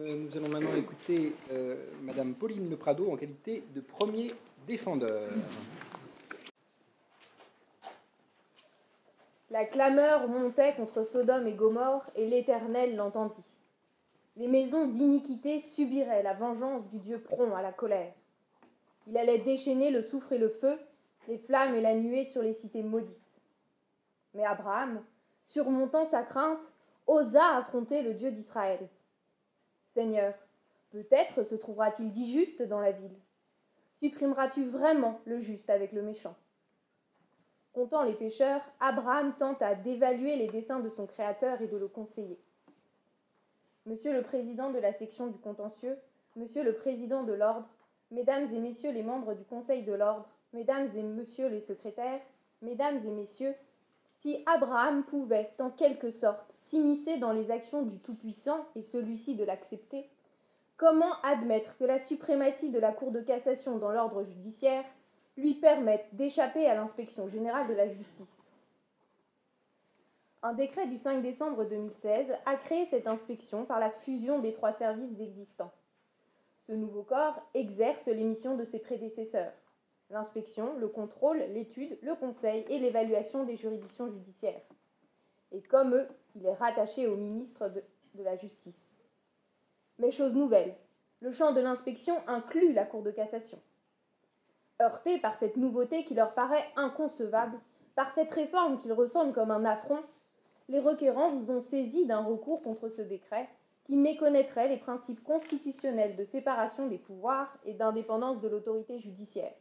Nous allons maintenant écouter Madame Pauline Le Prado en qualité de premier défendeur. La clameur montait contre Sodome et Gomorrhe, et l'Éternel l'entendit. Les maisons d'iniquité subiraient la vengeance du Dieu prompt à la colère. Il allait déchaîner le soufre et le feu, les flammes et la nuée sur les cités maudites. Mais Abraham, surmontant sa crainte, osa affronter le Dieu d'Israël. Seigneur, peut-être se trouvera-t-il d'injuste dans la ville. Supprimeras-tu vraiment le juste avec le méchant? Comptant les pécheurs, Abraham tenta d'évaluer les desseins de son Créateur et de le conseiller. Monsieur le président de la section du contentieux, monsieur le président de l'ordre, mesdames et messieurs les membres du conseil de l'ordre, mesdames et messieurs les secrétaires, mesdames et messieurs, si Abraham pouvait, en quelque sorte, s'immiscer dans les actions du Tout-Puissant et celui-ci de l'accepter, comment admettre que la suprématie de la Cour de cassation dans l'ordre judiciaire lui permette d'échapper à l'inspection générale de la justice? Un décret du 5 décembre 2016 a créé cette inspection par la fusion des 3 services existants. Ce nouveau corps exerce les missions de ses prédécesseurs: l'inspection, le contrôle, l'étude, le conseil et l'évaluation des juridictions judiciaires. Et comme eux, il est rattaché au ministre de la Justice. Mais chose nouvelle, le champ de l'inspection inclut la Cour de cassation. Heurtés par cette nouveauté qui leur paraît inconcevable, par cette réforme qu'ils ressentent comme un affront, les requérants vous ont saisi d'un recours contre ce décret qui méconnaîtrait les principes constitutionnels de séparation des pouvoirs et d'indépendance de l'autorité judiciaire.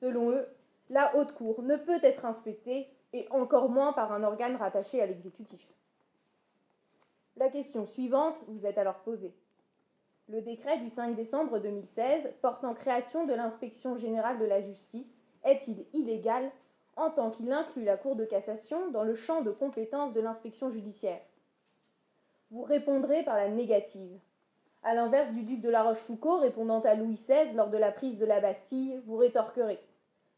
Selon eux, la Haute Cour ne peut être inspectée, et encore moins par un organe rattaché à l'exécutif. La question suivante vous est alors posée. Le décret du 5 décembre 2016 portant création de l'inspection générale de la justice est-il illégal en tant qu'il inclut la Cour de cassation dans le champ de compétences de l'inspection judiciaire? Vous répondrez par la négative. À l'inverse du duc de La Rochefoucauld répondant à Louis XVI lors de la prise de la Bastille, vous rétorquerez: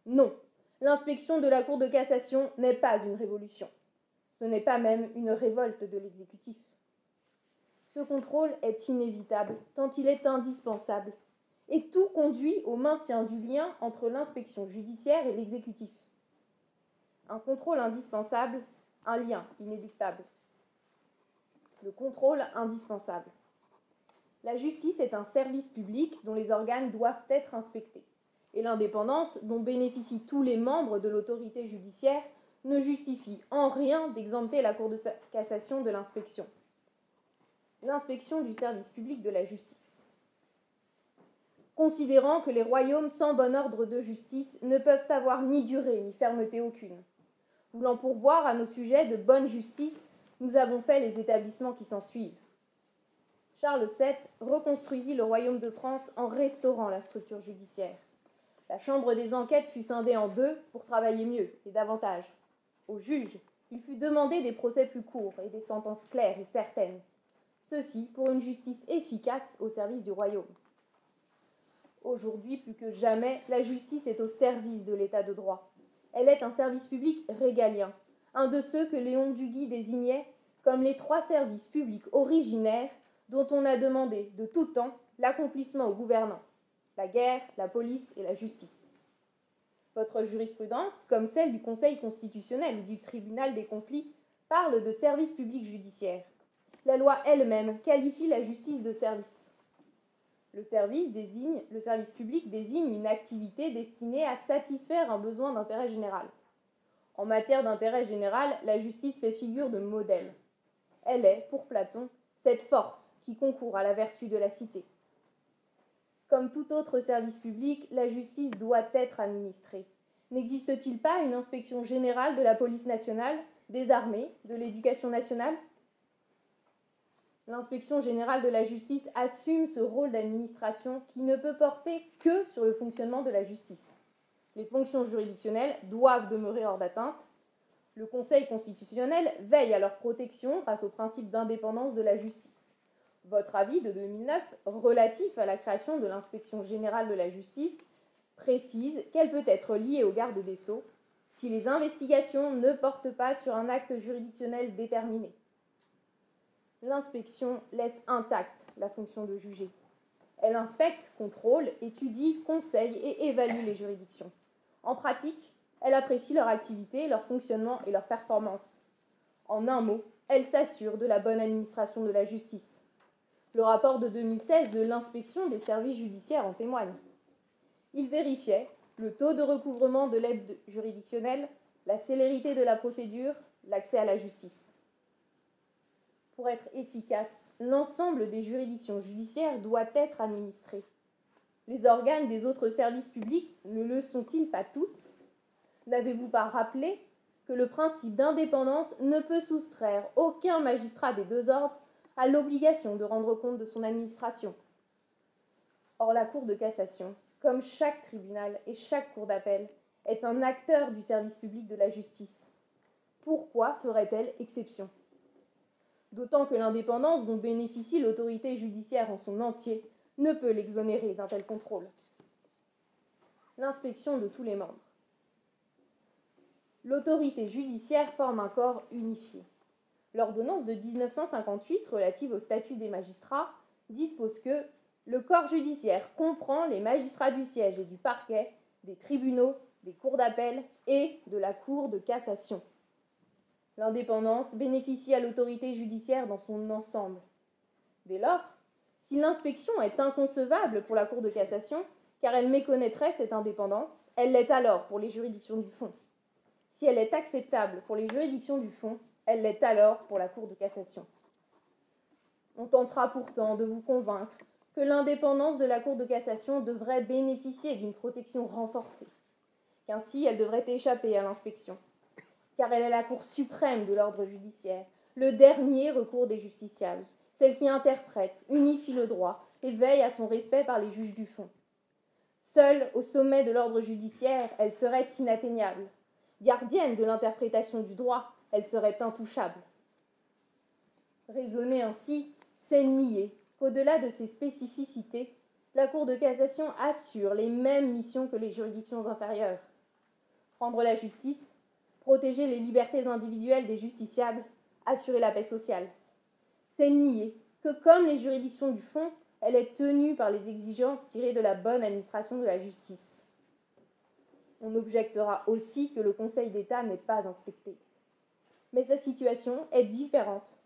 non, l'inspection de la Cour de cassation n'est pas une révolution. Ce n'est pas même une révolte de l'exécutif. Ce contrôle est inévitable, tant il est indispensable, et tout conduit au maintien du lien entre l'inspection judiciaire et l'exécutif. Un contrôle indispensable, un lien inéluctable. Le contrôle indispensable. La justice est un service public dont les organes doivent être inspectés, et l'indépendance dont bénéficient tous les membres de l'autorité judiciaire ne justifie en rien d'exempter la Cour de cassation de l'inspection. L'inspection du service public de la justice. Considérant que les royaumes sans bon ordre de justice ne peuvent avoir ni durée ni fermeté aucune, voulant pourvoir à nos sujets de bonne justice, nous avons fait les établissements qui s'ensuivent. Charles VII reconstruisit le royaume de France en restaurant la structure judiciaire. La chambre des enquêtes fut scindée en 2 pour travailler mieux et davantage. Aux juges, il fut demandé des procès plus courts et des sentences claires et certaines. Ceci pour une justice efficace au service du royaume. Aujourd'hui, plus que jamais, la justice est au service de l'état de droit. Elle est un service public régalien, un de ceux que Léon Duguy désignait comme les 3 services publics originaires dont on a demandé de tout temps l'accomplissement aux gouvernants: la guerre, la police et la justice. Votre jurisprudence, comme celle du Conseil constitutionnel ou du tribunal des conflits, parle de service public judiciaire. La loi elle-même qualifie la justice de service. Le service public désigne une activité destinée à satisfaire un besoin d'intérêt général. En matière d'intérêt général, la justice fait figure de modèle. Elle est, pour Platon, cette force qui concourt à la vertu de la cité. Comme tout autre service public, la justice doit être administrée. N'existe-t-il pas une inspection générale de la police nationale, des armées, de l'éducation nationale? L'inspection générale de la justice assume ce rôle d'administration qui ne peut porter que sur le fonctionnement de la justice. Les fonctions juridictionnelles doivent demeurer hors d'atteinte. Le Conseil constitutionnel veille à leur protection grâce au principe d'indépendance de la justice. Votre avis de 2009, relatif à la création de l'inspection générale de la justice, précise qu'elle peut être liée au garde des Sceaux si les investigations ne portent pas sur un acte juridictionnel déterminé. L'inspection laisse intacte la fonction de juger. Elle inspecte, contrôle, étudie, conseille et évalue les juridictions. En pratique, elle apprécie leur activité, leur fonctionnement et leur performance. En un mot, elle s'assure de la bonne administration de la justice. Le rapport de 2016 de l'inspection des services judiciaires en témoigne. Il vérifiait le taux de recouvrement de l'aide juridictionnelle, la célérité de la procédure, l'accès à la justice. Pour être efficace, l'ensemble des juridictions judiciaires doit être administré. Les organes des autres services publics ne le sont-ils pas tous ? N'avez-vous pas rappelé que le principe d'indépendance ne peut soustraire aucun magistrat des deux ordres à l'obligation de rendre compte de son administration ? Or, la Cour de cassation, comme chaque tribunal et chaque cour d'appel, est un acteur du service public de la justice. Pourquoi ferait-elle exception ? D'autant que l'indépendance dont bénéficie l'autorité judiciaire en son entier ne peut l'exonérer d'un tel contrôle. L'inspection de tous les membres. L'autorité judiciaire forme un corps unifié. L'ordonnance de 1958 relative au statut des magistrats dispose que le corps judiciaire comprend les magistrats du siège et du parquet, des tribunaux, des cours d'appel et de la Cour de cassation. L'indépendance bénéficie à l'autorité judiciaire dans son ensemble. Dès lors, si l'inspection est inconcevable pour la Cour de cassation, car elle méconnaîtrait cette indépendance, elle l'est alors pour les juridictions du fond. Si elle est acceptable pour les juridictions du fond, elle l'est alors pour la Cour de cassation. On tentera pourtant de vous convaincre que l'indépendance de la Cour de cassation devrait bénéficier d'une protection renforcée, qu'ainsi elle devrait échapper à l'inspection, car elle est la Cour suprême de l'ordre judiciaire, le dernier recours des justiciables, celle qui interprète, unifie le droit et veille à son respect par les juges du fond. Seule au sommet de l'ordre judiciaire, elle serait inatteignable. Gardienne de l'interprétation du droit, elle serait intouchable. Raisonner ainsi, c'est nier qu'au-delà de ses spécificités, la Cour de cassation assure les mêmes missions que les juridictions inférieures. Rendre la justice, protéger les libertés individuelles des justiciables, assurer la paix sociale. C'est nier que, comme les juridictions du fond, elle est tenue par les exigences tirées de la bonne administration de la justice. On objectera aussi que le Conseil d'État n'est pas inspecté. Mais sa situation est différente.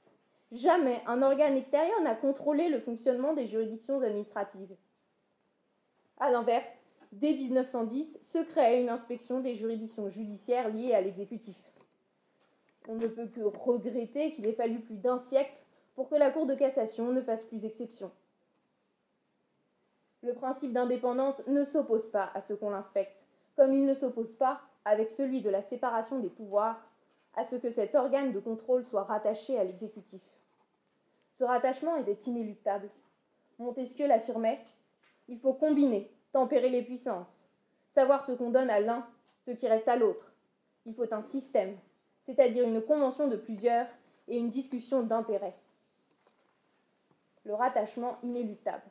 Jamais un organe extérieur n'a contrôlé le fonctionnement des juridictions administratives. A l'inverse, dès 1910, se crée une inspection des juridictions judiciaires liées à l'exécutif. On ne peut que regretter qu'il ait fallu plus d'un siècle pour que la Cour de cassation ne fasse plus exception. Le principe d'indépendance ne s'oppose pas à ce qu'on l'inspecte, comme il ne s'oppose pas, avec celui de la séparation des pouvoirs, à ce que cet organe de contrôle soit rattaché à l'exécutif. Ce rattachement était inéluctable. Montesquieu l'affirmait, il faut combiner, tempérer les puissances, savoir ce qu'on donne à l'un, ce qui reste à l'autre. Il faut un système, c'est-à-dire une convention de plusieurs et une discussion d'intérêts. Le rattachement inéluctable.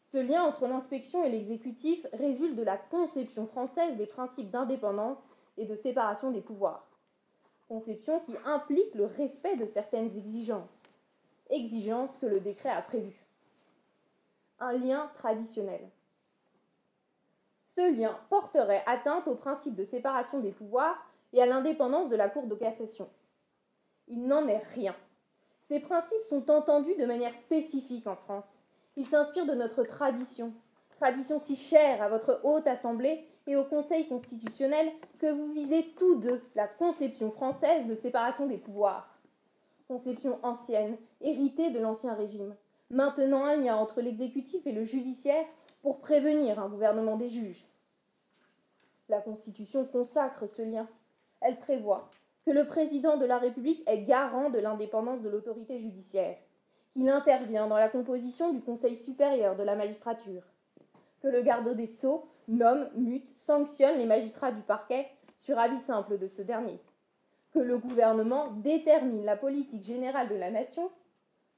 Ce lien entre l'inspection et l'exécutif résulte de la conception française des principes d'indépendance et de séparation des pouvoirs. Conception qui implique le respect de certaines exigences que le décret a prévues. Un lien traditionnel. Ce lien porterait atteinte au principe de séparation des pouvoirs et à l'indépendance de la Cour de cassation. Il n'en est rien. Ces principes sont entendus de manière spécifique en France. Ils s'inspirent de notre tradition si chère à votre haute assemblée et au Conseil constitutionnel que vous visez tous deux la conception française de séparation des pouvoirs. Conception ancienne, héritée de l'Ancien Régime, maintenant un lien entre l'exécutif et le judiciaire pour prévenir un gouvernement des juges. La Constitution consacre ce lien. Elle prévoit que le président de la République est garant de l'indépendance de l'autorité judiciaire, qu'il intervient dans la composition du Conseil supérieur de la magistrature, que le garde des Sceaux nomme, mute, sanctionne les magistrats du parquet sur avis simple de ce dernier, que le gouvernement détermine la politique générale de la nation,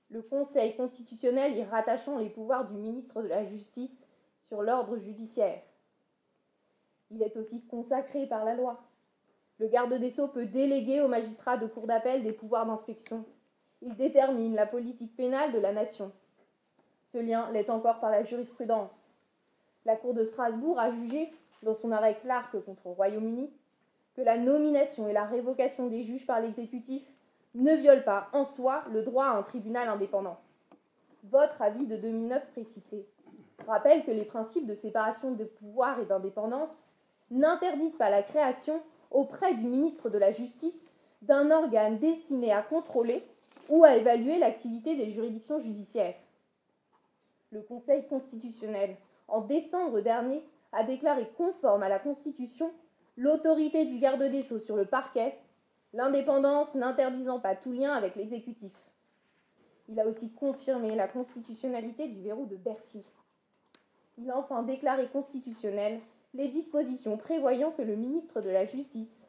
le Conseil constitutionnel y rattachant les pouvoirs du ministre de la Justice sur l'ordre judiciaire. Il est aussi consacré par la loi. Le garde des Sceaux peut déléguer aux magistrats de cour d'appel des pouvoirs d'inspection. Il détermine la politique pénale de la nation. Ce lien l'est encore par la jurisprudence. La Cour de Strasbourg a jugé, dans son arrêt Clark contre le Royaume-Uni, que la nomination et la révocation des juges par l'exécutif ne violent pas en soi le droit à un tribunal indépendant. Votre avis de 2009 précité rappelle que les principes de séparation de pouvoir et d'indépendance n'interdisent pas la création auprès du ministre de la Justice d'un organe destiné à contrôler ou à évaluer l'activité des juridictions judiciaires. Le Conseil constitutionnel, en décembre dernier, a déclaré conforme à la Constitution l'autorité du garde des Sceaux sur le parquet, l'indépendance n'interdisant pas tout lien avec l'exécutif. Il a aussi confirmé la constitutionnalité du verrou de Bercy. Il a enfin déclaré constitutionnelles les dispositions prévoyant que le ministre de la Justice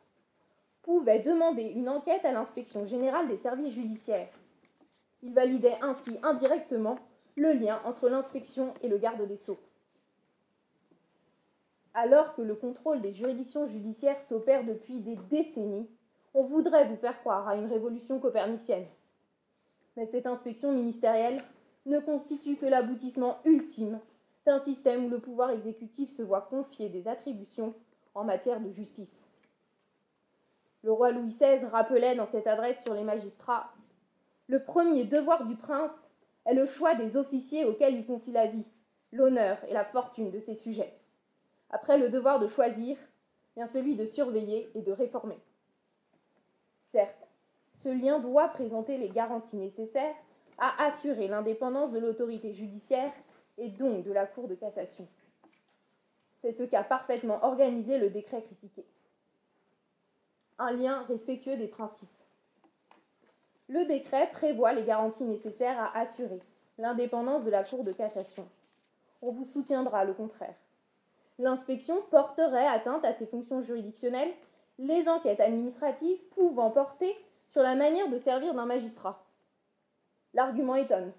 pouvait demander une enquête à l'inspection générale des services judiciaires. Il validait ainsi indirectement le lien entre l'inspection et le garde des Sceaux. Alors que le contrôle des juridictions judiciaires s'opère depuis des décennies, on voudrait vous faire croire à une révolution copernicienne. Mais cette inspection ministérielle ne constitue que l'aboutissement ultime d'un système où le pouvoir exécutif se voit confier des attributions en matière de justice. Le roi Louis XVI rappelait dans cette adresse sur les magistrats « Le premier devoir du prince est le choix des officiers auxquels il confie la vie, l'honneur et la fortune de ses sujets. Après le devoir de choisir, vient celui de surveiller et de réformer. » Certes, ce lien doit présenter les garanties nécessaires à assurer l'indépendance de l'autorité judiciaire et donc de la Cour de cassation. C'est ce qu'a parfaitement organisé le décret critiqué. Un lien respectueux des principes. Le décret prévoit les garanties nécessaires à assurer l'indépendance de la Cour de cassation. On vous soutiendra le contraire. L'inspection porterait atteinte à ses fonctions juridictionnelles, les enquêtes administratives pouvant porter sur la manière de servir d'un magistrat. L'argument étonne.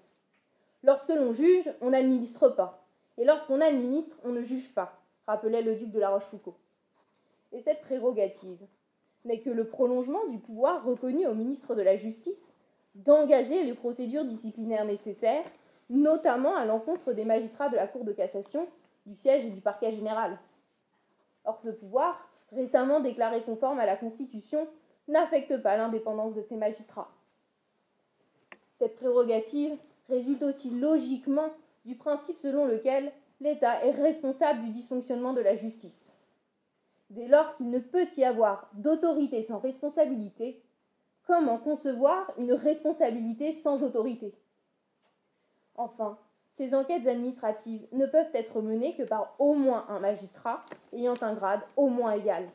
Lorsque l'on juge, on n'administre pas. Et lorsqu'on administre, on ne juge pas, rappelait le duc de La Rochefoucauld. Et cette prérogative n'est que le prolongement du pouvoir reconnu au ministre de la Justice d'engager les procédures disciplinaires nécessaires, notamment à l'encontre des magistrats de la Cour de cassation, du siège et du parquet général. Or, ce pouvoir, récemment déclaré conforme à la Constitution, n'affecte pas l'indépendance de ces magistrats. Cette prérogative résulte aussi logiquement du principe selon lequel l'État est responsable du dysfonctionnement de la justice. Dès lors qu'il ne peut y avoir d'autorité sans responsabilité, comment concevoir une responsabilité sans autorité ? Enfin, ces enquêtes administratives ne peuvent être menées que par au moins un magistrat ayant un grade au moins égal.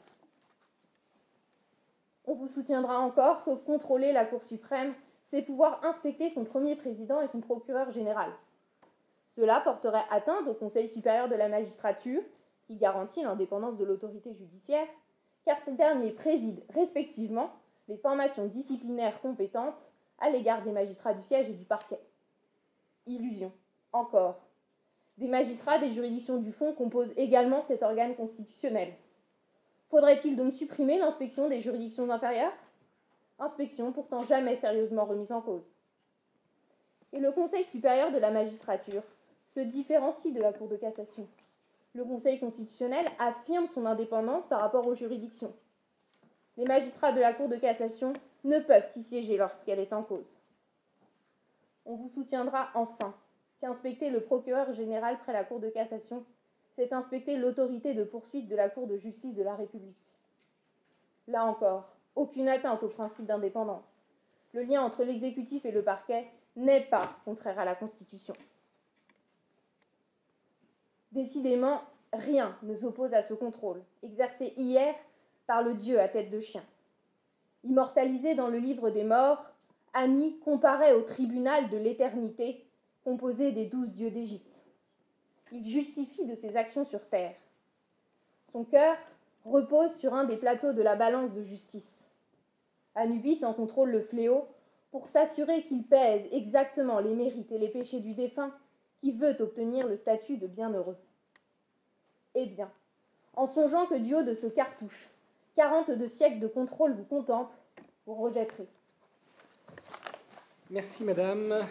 On vous soutiendra encore que contrôler la Cour suprême, c'est pouvoir inspecter son premier président et son procureur général. Cela porterait atteinte au Conseil supérieur de la magistrature, qui garantit l'indépendance de l'autorité judiciaire, car ces derniers président respectivement les formations disciplinaires compétentes à l'égard des magistrats du siège et du parquet. Illusion, encore. Des magistrats des juridictions du fond composent également cet organe constitutionnel. Faudrait-il donc supprimer l'inspection des juridictions inférieures ? Inspection pourtant jamais sérieusement remise en cause. Et le Conseil supérieur de la magistrature se différencie de la Cour de cassation. Le Conseil constitutionnel affirme son indépendance par rapport aux juridictions. Les magistrats de la Cour de cassation ne peuvent y siéger lorsqu'elle est en cause. On vous soutiendra enfin qu'inspecter le procureur général près la Cour de cassation, c'est inspecter l'autorité de poursuite de la Cour de justice de la République. Là encore, aucune atteinte au principe d'indépendance. Le lien entre l'exécutif et le parquet n'est pas contraire à la Constitution. Décidément, rien ne s'oppose à ce contrôle, exercé hier par le dieu à tête de chien. Immortalisé dans le livre des morts, Ani comparait au tribunal de l'éternité, composé des 12 dieux d'Égypte. Il justifie de ses actions sur terre. Son cœur repose sur un des plateaux de la balance de justice. Anubis en contrôle le fléau pour s'assurer qu'il pèse exactement les mérites et les péchés du défunt qui veut obtenir le statut de bienheureux. Eh bien, en songeant que du haut de ce cartouche, 42 siècles de contrôle vous contemplent, vous rejetterez. Merci, madame.